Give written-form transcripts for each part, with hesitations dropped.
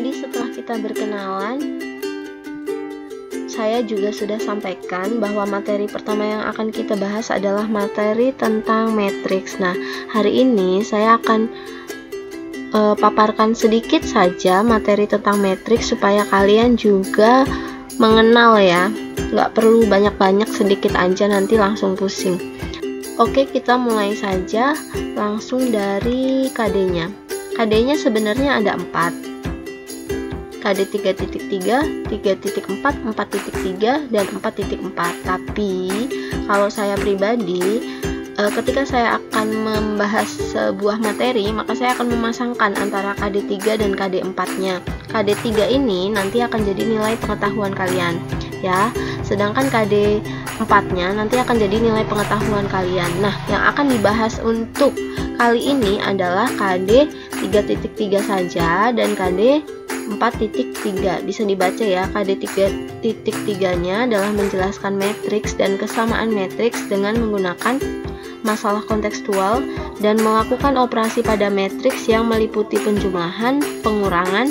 tadi setelah kita berkenalan, saya juga sudah sampaikan bahwa materi pertama yang akan kita bahas adalah materi tentang matriks. Nah, hari ini saya akan paparkan sedikit saja materi tentang matriks supaya kalian juga mengenal ya. Nggak perlu banyak-banyak, sedikit aja, nanti langsung pusing. Oke, kita mulai saja langsung dari KD-nya. KD-nya sebenarnya ada 4. KD 3.3, 3.4, 4.3, dan 4.4. Tapi kalau saya pribadi, ketika saya akan membahas sebuah materi, maka saya akan memasangkan antara KD 3 dan KD 4-nya. KD 3 ini nanti akan jadi nilai pengetahuan kalian ya. Sedangkan KD 4-nya nanti akan jadi nilai pengetahuan kalian. Nah, yang akan dibahas untuk kali ini adalah KD 3.3 saja dan KD 4.3. Bisa dibaca ya, KD 3.3-nya adalah menjelaskan matriks dan kesamaan matriks dengan menggunakan masalah kontekstual dan melakukan operasi pada matriks yang meliputi penjumlahan, pengurangan,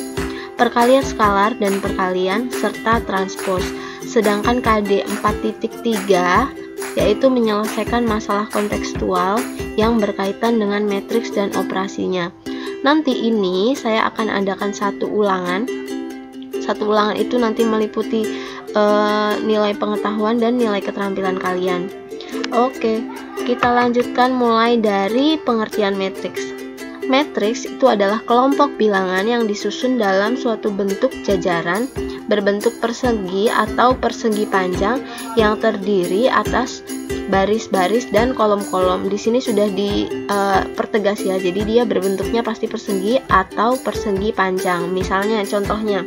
perkalian skalar dan perkalian serta transpos. Sedangkan KD 4.3 yaitu menyelesaikan masalah kontekstual yang berkaitan dengan matriks dan operasinya. Nanti ini saya akan adakan satu ulangan. Satu ulangan itu nanti meliputi nilai pengetahuan dan nilai keterampilan kalian. Oke, kita lanjutkan mulai dari pengertian matriks. Matriks itu adalah kelompok bilangan yang disusun dalam suatu bentuk jajaran berbentuk persegi atau persegi panjang yang terdiri atas baris-baris dan kolom-kolom. Di sini sudah dipertegas ya, jadi dia berbentuknya pasti persegi atau persegi panjang. Misalnya contohnya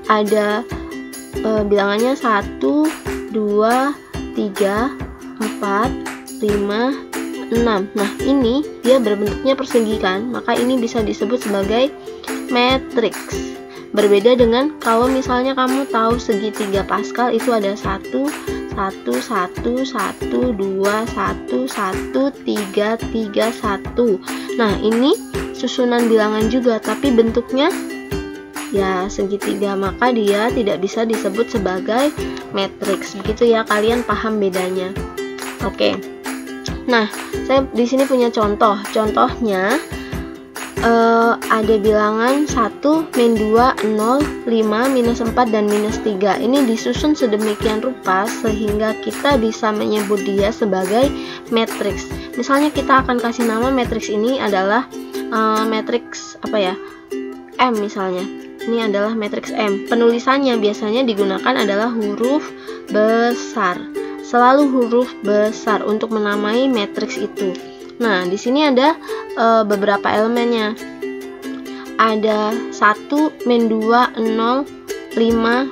ada bilangannya 1, 2, 3, 4, 5, 6. Nah, ini dia berbentuknya persegi kan, maka ini bisa disebut sebagai matriks. Berbeda dengan kalau misalnya kamu tahu segitiga Pascal itu ada 1, 1, 1, 1, 2, 1, 1, 3, 3, 1. Nah, ini susunan bilangan juga, tapi bentuknya ya segitiga, maka dia tidak bisa disebut sebagai matriks. Begitu ya, kalian paham bedanya. Oke. Nah, saya di sini punya contoh. Contohnya ada bilangan 1, min 2, 0, 5, minus 4, dan minus 3. Ini disusun sedemikian rupa sehingga kita bisa menyebut dia sebagai matriks. Misalnya kita akan kasih nama matriks ini adalah matriks apa ya? M misalnya. Ini adalah matriks M. Penulisannya biasanya digunakan adalah huruf besar. Selalu huruf besar untuk menamai matriks itu. Nah, di sini ada beberapa elemennya. Ada 1, min 2, 0, 5,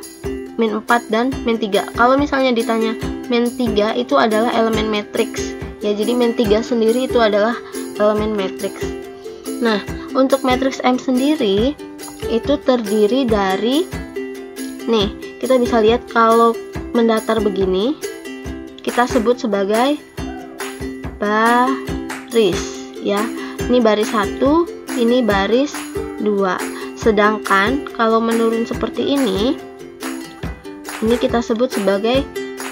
min 4, dan min 3. Kalau misalnya ditanya min 3 itu adalah elemen matriks. Ya, jadi min 3 sendiri itu adalah elemen matriks. Nah, untuk matriks M sendiri itu terdiri dari, nih, kita bisa lihat kalau mendatar begini, kita sebut sebagai baris ya. Ini baris 1, ini baris 2. Sedangkan kalau menurun seperti ini kita sebut sebagai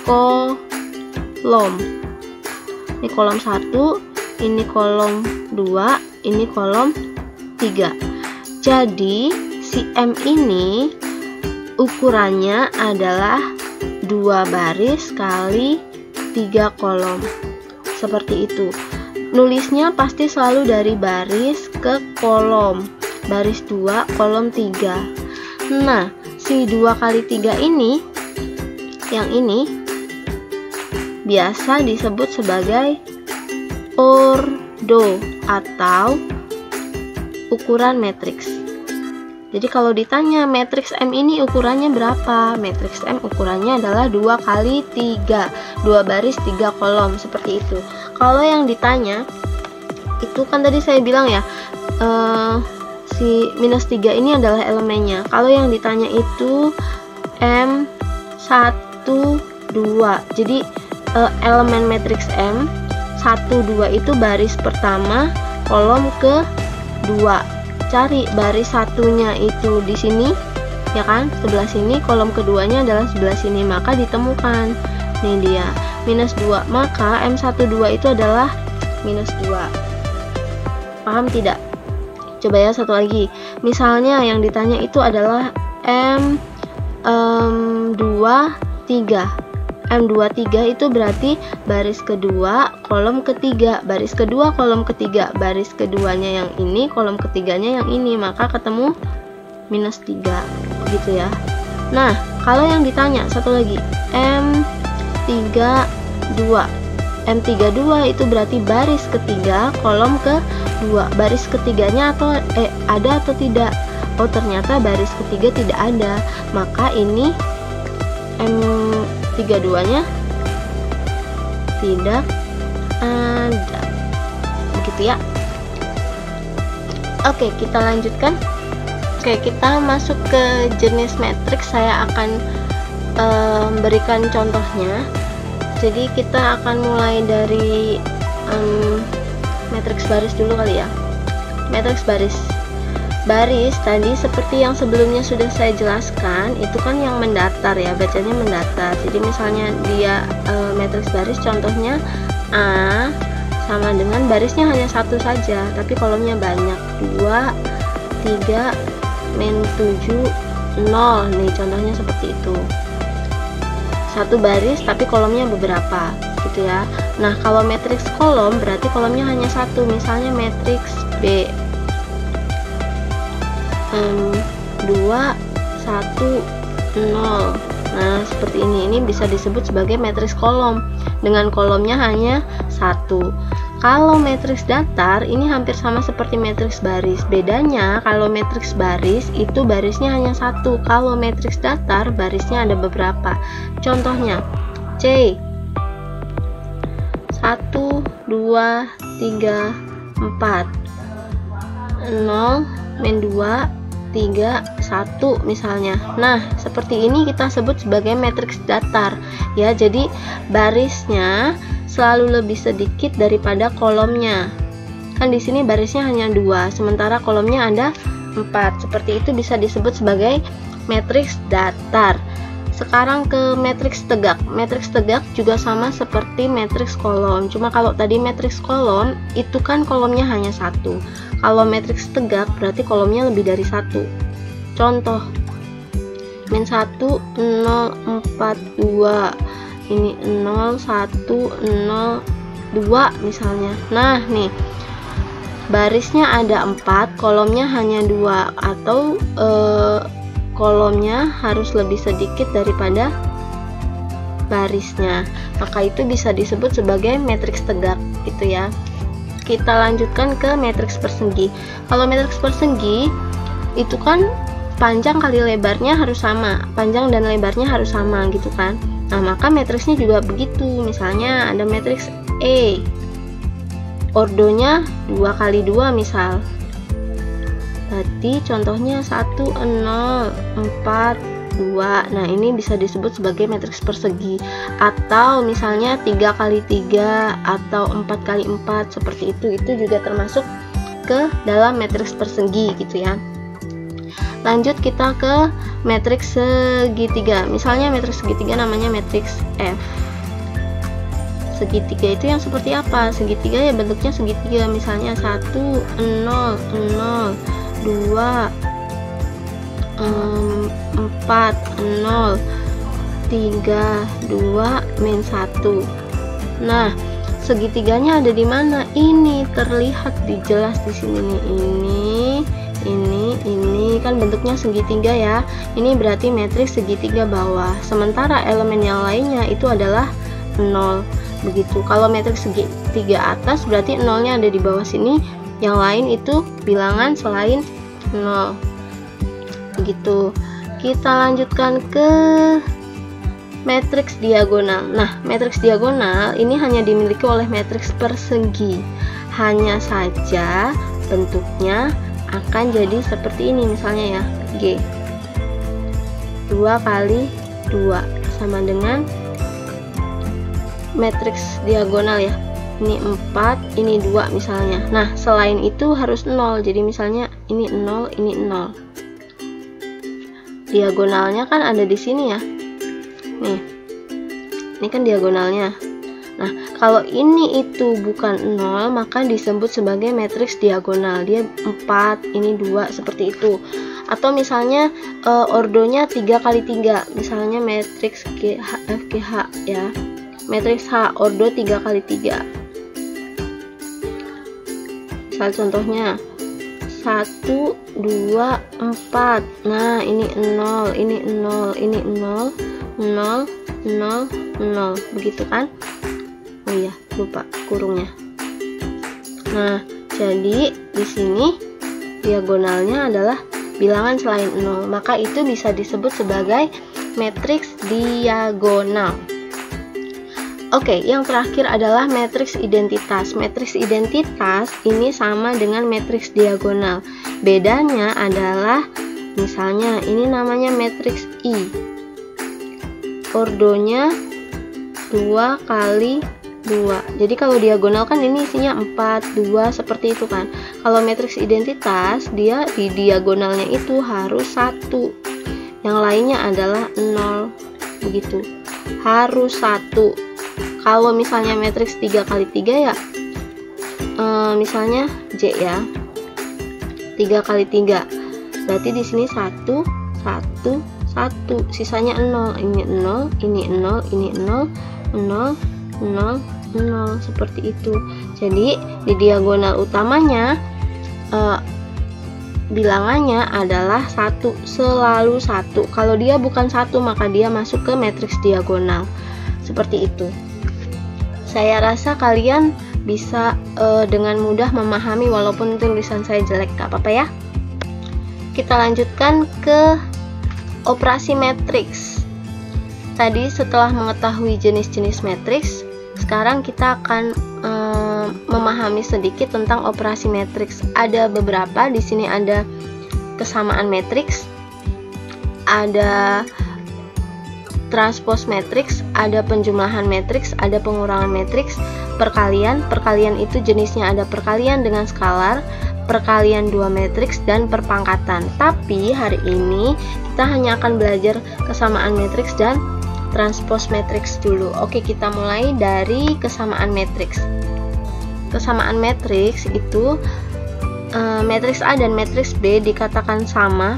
kolom. Ini kolom 1, ini kolom 2, ini kolom 3. Jadi si M ini ukurannya adalah 2 baris kali 3 kolom. Seperti itu. Nulisnya pasti selalu dari baris ke kolom. Baris 2, kolom 3. Nah, si 2 kali 3 ini, yang ini biasa disebut sebagai ordo atau ukuran matriks. Jadi kalau ditanya matriks M ini ukurannya berapa? Matriks M ukurannya adalah 2 kali 3, 2 baris 3 kolom, seperti itu. Kalau yang ditanya itu kan tadi saya bilang ya, si minus 3 ini adalah elemennya. Kalau yang ditanya itu M 1, 2. Jadi elemen matriks M 1, 2 itu baris pertama kolom ke 2. cari baris satunya itu di sini, ya kan, sebelah sini, kolom keduanya adalah sebelah sini, maka ditemukan. Nih dia, minus 2, maka M12 itu adalah minus 2. Paham tidak? Coba ya satu lagi. Misalnya yang ditanya itu adalah M23. M23 itu berarti baris kedua, kolom ketiga, baris kedua, kolom ketiga, baris keduanya yang ini, kolom ketiganya yang ini, maka ketemu minus 3 gitu ya. Nah, kalau yang ditanya satu lagi M32. M32 itu berarti baris ketiga, kolom kedua, baris ketiganya atau ada atau tidak? Oh, ternyata baris ketiga tidak ada, maka ini M32-nya tidak ada. Begitu ya. Oke, kita lanjutkan. Oke, kita masuk ke jenis matriks. Saya akan berikan contohnya. Jadi kita akan mulai dari matriks baris dulu kali ya. Matriks baris. Baris tadi seperti yang sebelumnya sudah saya jelaskan, itu kan yang mendatar ya, bacanya mendatar. Jadi misalnya dia matriks baris, contohnya A sama dengan barisnya hanya satu saja, tapi kolomnya banyak, 2, 3, min 7, 0. Nih contohnya seperti itu. Satu baris tapi kolomnya beberapa gitu ya. Nah, kalau matriks kolom berarti kolomnya hanya satu, misalnya matriks B 2, 1, 0. Nah, seperti ini bisa disebut sebagai matriks kolom dengan kolomnya hanya satu. Kalau matriks datar ini hampir sama seperti matriks baris. Bedanya kalau matriks baris itu barisnya hanya satu, kalau matriks datar barisnya ada beberapa. Contohnya C 1, 2, 3, 4, 0, min 2, 3, 1 misalnya. Nah, seperti ini kita sebut sebagai matriks datar ya. Jadi barisnya selalu lebih sedikit daripada kolomnya. Kan di sini barisnya hanya 2, sementara kolomnya ada 4. Seperti itu bisa disebut sebagai matriks datar. Sekarang ke matriks tegak. Matriks tegak juga sama seperti matriks kolom. Cuma kalau tadi matriks kolom itu kan kolomnya hanya satu. Kalau matriks tegak berarti kolomnya lebih dari satu. Contoh, min 1, 0, 4, 2. Ini 0, 1, 0, 2 misalnya. Nah, nih barisnya ada 4, kolomnya hanya 2, atau kolomnya harus lebih sedikit daripada barisnya, maka itu bisa disebut sebagai matriks tegak gitu ya. Kita lanjutkan ke matriks persegi. Kalau matriks persegi itu kan panjang kali lebarnya harus sama, panjang dan lebarnya harus sama gitu kan. Nah, maka matriksnya juga begitu. Misalnya ada matriks E, ordonya 2 kali 2 misal. Berarti contohnya 1, 0, 4, 2. Nah, ini bisa disebut sebagai matriks persegi. Atau misalnya 3 kali 3 atau 4 kali 4 seperti itu juga termasuk ke dalam matriks persegi gitu ya. Lanjut kita ke matriks segitiga. Misalnya matriks segitiga namanya matriks F. Segitiga itu yang seperti apa? Segitiga ya bentuknya segitiga. Misalnya 1, 0, 0, 2, 4, 0, 3, 2, min 1. Nah, segitiganya ada di mana? Ini terlihat jelas di sini nih. Ini kan bentuknya segitiga ya. Ini berarti matriks segitiga bawah. Sementara elemen yang lainnya itu adalah 0. Begitu. Kalau matriks segitiga atas berarti 0-nya ada di bawah sini. Yang lain itu bilangan selain 0. Begitu. Kita lanjutkan ke matriks diagonal. Nah, matriks diagonal ini hanya dimiliki oleh matriks persegi. Hanya saja bentuknya akan jadi seperti ini misalnya ya. G 2 kali 2 sama dengan matriks diagonal ya. Ini 4, ini 2 misalnya. Nah, selain itu harus 0. Jadi misalnya ini 0, ini 0. Diagonalnya kan ada di sini ya. Nih. Ini kan diagonalnya. Nah, kalau ini itu bukan 0, maka disebut sebagai matriks diagonal. Dia 4, ini 2, seperti itu. Atau misalnya ordonya 3 kali 3. Misalnya matriks GHFGH ya. Matriks H ordo 3 kali 3. Misal contohnya 1, 2, 4. Nah, ini 0, ini 0, ini 0, 0, 0, 0. Begitu kan? Oh iya, lupa kurungnya. Nah, jadi di sini diagonalnya adalah bilangan selain 0, maka itu bisa disebut sebagai matriks diagonal. Oke, yang terakhir adalah matriks identitas. Matriks identitas ini sama dengan matriks diagonal. Bedanya adalah misalnya ini namanya matriks I. Ordonya 2 kali 2. Jadi kalau diagonal kan ini isinya 4, 2 seperti itu kan. Kalau matriks identitas dia di diagonalnya itu harus 1. Yang lainnya adalah 0. Begitu. Harus 1. Kalau misalnya matriks 3 kali 3 ya misalnya J ya. 3 kali 3. Berarti di sini 1, 1, 1. Sisanya 0. Ini 0, ini 0, ini 0, 0, 0, 0 seperti itu. Jadi di diagonal utamanya bilangannya adalah 1, selalu 1. Kalau dia bukan 1 maka dia masuk ke matriks diagonal. Seperti itu. Saya rasa kalian bisa dengan mudah memahami walaupun tulisan saya jelek, gak apa-apa ya. Kita lanjutkan ke operasi matriks. Tadi setelah mengetahui jenis-jenis matriks, sekarang kita akan memahami sedikit tentang operasi matriks. Ada beberapa, di sini ada kesamaan matriks, ada transpose matriks, ada penjumlahan matriks, ada pengurangan matriks, perkalian. Perkalian itu jenisnya ada perkalian dengan skalar, perkalian 2 matriks, dan perpangkatan. Tapi hari ini kita hanya akan belajar kesamaan matriks dan transpose matriks dulu. Oke, kita mulai dari kesamaan matriks. Kesamaan matriks itu matriks A dan matriks B dikatakan sama.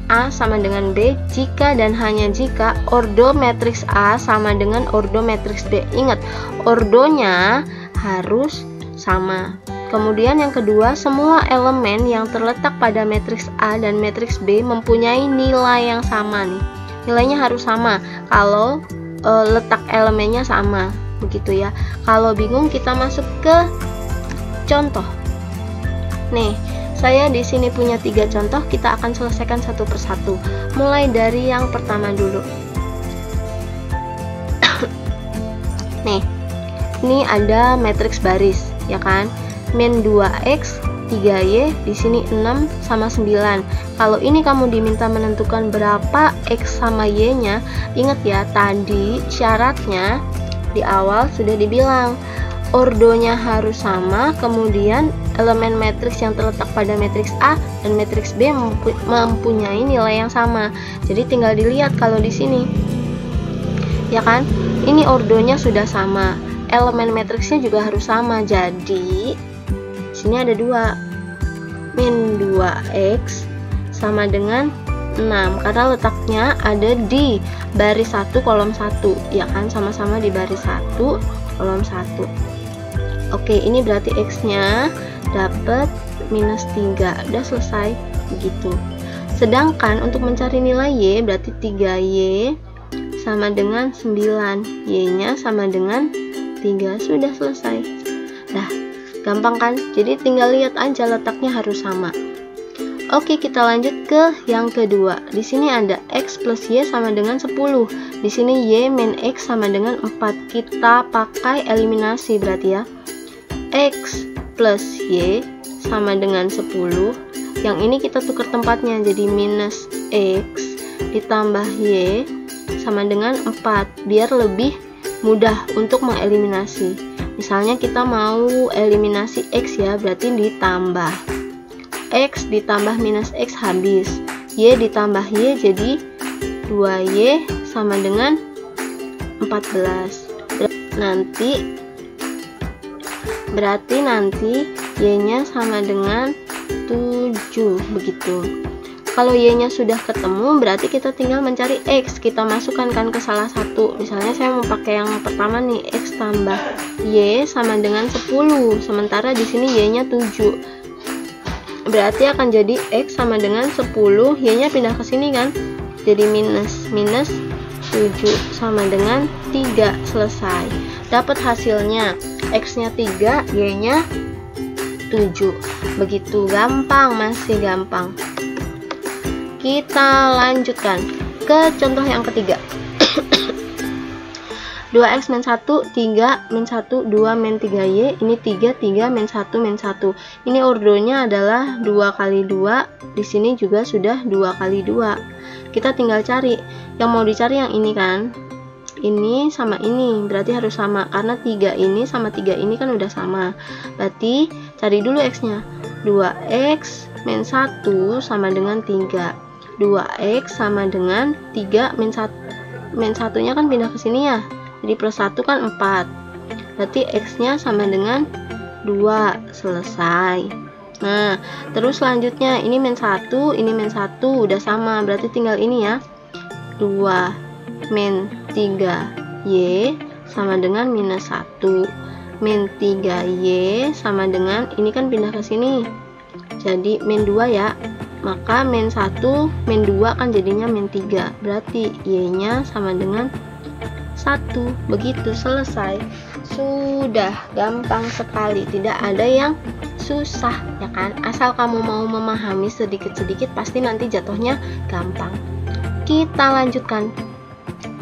A sama dengan B jika dan hanya jika ordo matriks A sama dengan ordo matriks B. Ingat, ordonya harus sama. Kemudian yang kedua, semua elemen yang terletak pada matriks A dan matriks B mempunyai nilai yang sama nih. Nilainya harus sama kalau letak elemennya sama, begitu ya. Kalau bingung kita masuk ke contoh. Nih, saya di sini punya 3 contoh, kita akan selesaikan satu persatu. Mulai dari yang pertama dulu. Nih, ini ada matriks baris, ya kan? Min 2x, 3y, di sini 6 sama 9. Kalau ini kamu diminta menentukan berapa x sama y-nya, ingat ya, tadi syaratnya di awal sudah dibilang. Ordonya harus sama, kemudian elemen matriks yang terletak pada matriks A dan matriks B mempunyai nilai yang sama. Jadi tinggal dilihat kalau di sini, ya kan? Ini ordonya sudah sama, elemen matriksnya juga harus sama. Jadi sini ada 2, min 2x sama dengan 6 karena letaknya ada di baris 1 kolom 1, ya kan? Sama-sama di baris 1 kolom 1. Oke, ini berarti x-nya dapat minus 3. Udah selesai, begitu. Sedangkan untuk mencari nilai y, berarti 3y sama dengan 9, y-nya sama dengan 3. Sudah selesai. Dah, gampang kan? Jadi tinggal lihat aja letaknya harus sama. Oke, kita lanjut ke yang kedua. Di sini ada x plus y sama dengan 10. Di sini y min x sama dengan 4. Kita pakai eliminasi berarti ya. X plus y sama dengan 10. Yang ini kita tukar tempatnya, jadi minus x ditambah y sama dengan 4, biar lebih mudah untuk mengeliminasi. Misalnya kita mau eliminasi x ya, berarti ditambah. X ditambah minus X habis, Y ditambah Y jadi 2Y sama dengan 14. Berarti nanti Y-nya sama dengan 7 begitu. Kalau Y-nya sudah ketemu, berarti kita tinggal mencari X. Kita masukkan kan ke salah satu. Misalnya saya mau pakai yang pertama nih, X tambah Y sama dengan 10. Sementara di sini Y-nya 7. Berarti akan jadi X sama dengan 10. Y-nya pindah ke sini kan? Jadi minus 7 sama dengan 3. Selesai. Dapat hasilnya. X-nya 3, Y-nya 7. Begitu gampang, masih gampang. Kita lanjutkan ke contoh yang ketiga. 2x min 1, 3 min 1, 2 min 3y. Ini 3 min 1 min 1. Ini ordonya adalah 2 kali 2. Di sini juga sudah 2 kali 2. Kita tinggal cari. Yang mau dicari yang ini kan. Ini sama ini. Berarti harus sama. Karena 3 ini sama 3 ini kan udah sama. Berarti cari dulu x-nya. 2x min 1 sama dengan 3. 2x sama dengan 3 min 1. Min 1-nya kan pindah ke sini ya. Jadi plus 1 kan 4. Berarti x-nya sama dengan 2. Selesai. Nah, terus selanjutnya ini min 1, ini min 1 udah sama. Berarti tinggal ini ya. 2 min 3y sama dengan minus 1. Min 3y sama dengan, ini kan pindah ke sini. Jadi min 2 ya. Maka min 1, min 2 kan jadinya min 3. Berarti y-nya sama dengan 1. Begitu, selesai. Sudah gampang sekali, tidak ada yang susah ya kan. Asal kamu mau memahami sedikit-sedikit, pasti nanti jatuhnya gampang. Kita lanjutkan.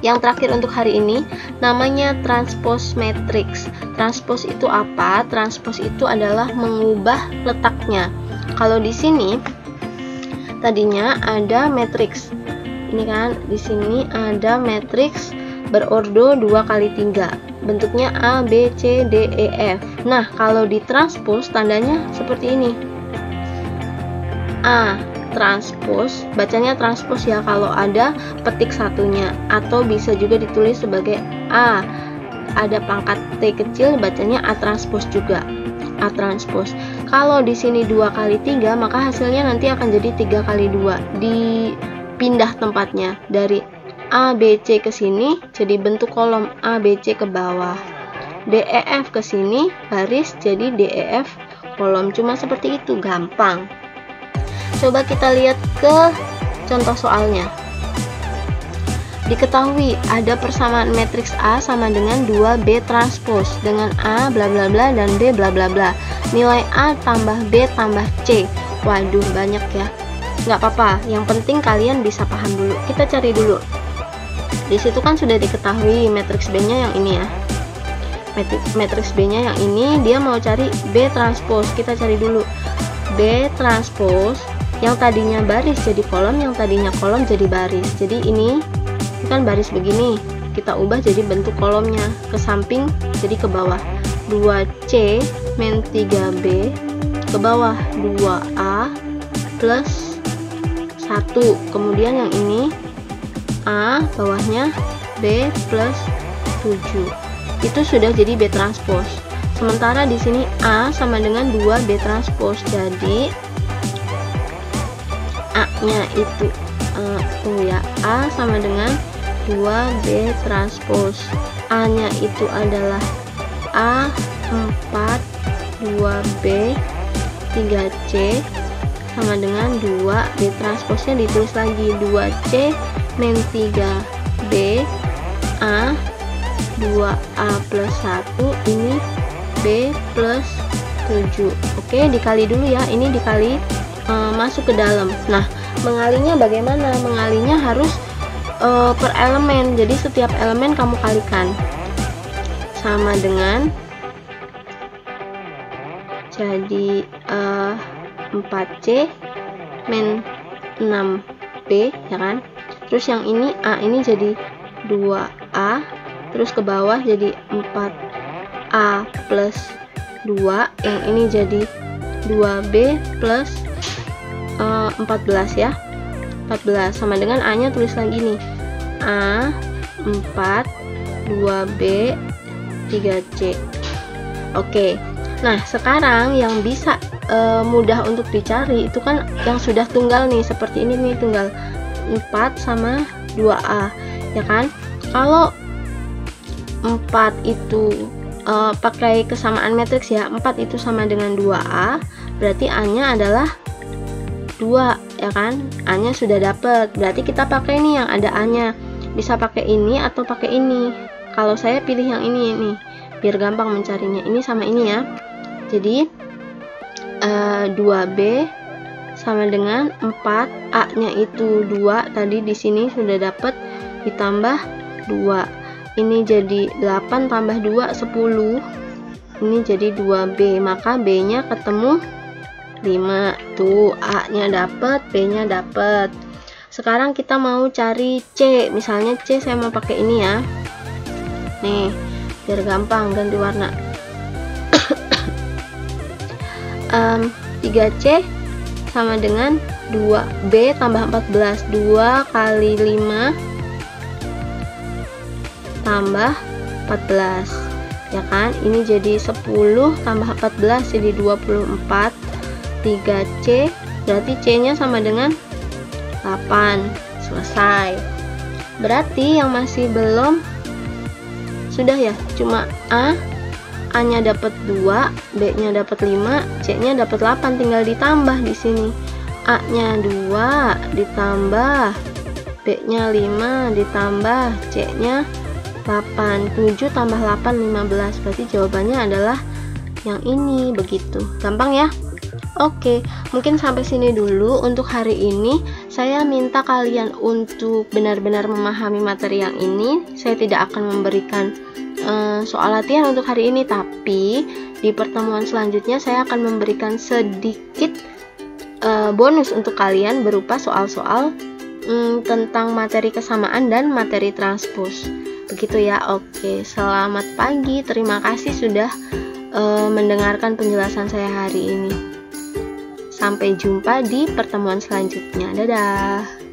Yang terakhir untuk hari ini namanya transpose matrix. Transpose itu apa? Transpose itu adalah mengubah letaknya. Kalau di sini tadinya ada matriks. Ini kan di sini ada matriks berordo 2 kali 3. Bentuknya A, B, C, D, E, F. Nah, kalau ditranspose tandanya seperti ini. A transpose, bacanya transpose ya kalau ada petik satunya, atau bisa juga ditulis sebagai A. Ada pangkat T kecil, bacanya A transpose juga. A transpose. Kalau di sini 2 kali 3, maka hasilnya nanti akan jadi 3 kali 2. Dipindah tempatnya dari A, B, C ke sini, jadi bentuk kolom A, B, C ke bawah. D, E, F ke sini, baris, jadi D, E, F kolom. Cuma seperti itu, gampang. Coba kita lihat ke contoh soalnya. Diketahui ada persamaan matriks A sama dengan 2B transpose dengan A bla bla bla dan B bla bla bla. Nilai A tambah B tambah C. Waduh, banyak ya. Nggak apa-apa, yang penting kalian bisa paham dulu. Kita cari dulu. Di situ kan sudah diketahui matriks B-nya yang ini ya. Matriks B-nya yang ini, dia mau cari B transpose. Kita cari dulu. B transpose yang tadinya baris jadi kolom, yang tadinya kolom jadi baris. Jadi ini kan baris begini, kita ubah jadi bentuk kolomnya ke samping jadi ke bawah. 2C min 3B ke bawah 2A plus 1. Kemudian yang ini A bawahnya B plus 7. Itu sudah jadi B transpose. Sementara di sini A sama dengan 2B transpose. Jadi A-nya itu A sama dengan 2B transpose. A-nya itu adalah A4 2B 3C sama dengan 2B transpose-nya ditulis lagi 2C min 3B A 2A plus 1, ini B plus 7. Oke, dikali dulu ya, ini dikali masuk ke dalam. Nah, mengalinya bagaimana? Mengalinya harus per elemen. Jadi setiap elemen kamu kalikan sama dengan, jadi 4C min 6B ya kan. Terus yang ini A ini jadi 2A, terus ke bawah jadi 4A plus 2, yang ini jadi 2B plus 14 ya. 14 sama dengan A-nya tulis lagi nih. A 4, 2B, 3C. Oke. Nah, sekarang yang bisa mudah untuk dicari itu kan yang sudah tunggal nih, seperti ini nih, tunggal 4 sama 2A, ya kan? Kalau 4 itu pakai kesamaan matriks ya, 4 itu sama dengan 2A, berarti A-nya adalah 2, ya kan? A-nya sudah dapat, berarti kita pakai nih yang ada A-nya. Bisa pakai ini atau pakai ini. Kalau saya pilih yang ini nih, biar gampang mencarinya. Ini sama ini ya. Jadi 2B sama dengan 4, A-nya itu 2, tadi di sini sudah dapat, ditambah 2. Ini jadi 8 tambah 2, 10. Ini jadi 2B, maka B-nya ketemu 5. Tuh, A-nya dapat, B-nya dapat. Sekarang kita mau cari C. Misalnya C saya mau pakai ini ya. Nih, biar gampang ganti warna. 3C sama dengan 2B tambah 14. 2 kali 5 tambah 14, ya kan? Ini jadi 10 tambah 14 jadi 24. 3C berarti C-nya sama dengan 8. Selesai. Berarti yang masih belum sudah ya, cuma A-nya dapat 2, B-nya dapat 5, C-nya dapat 8, tinggal ditambah di sini. A-nya 2 ditambah B-nya 5 ditambah C-nya 8. 7 tambah 8 15. Berarti jawabannya adalah yang ini, begitu. Gampang ya? Oke, mungkin sampai sini dulu untuk hari ini. Saya minta kalian untuk benar-benar memahami materi yang ini. Saya tidak akan memberikan soal latihan untuk hari ini, tapi di pertemuan selanjutnya saya akan memberikan sedikit bonus untuk kalian berupa soal-soal tentang materi kesamaan dan materi transpos. Begitu ya. Oke, selamat pagi. Terima kasih sudah mendengarkan penjelasan saya hari ini. Sampai jumpa di pertemuan selanjutnya. Dadah.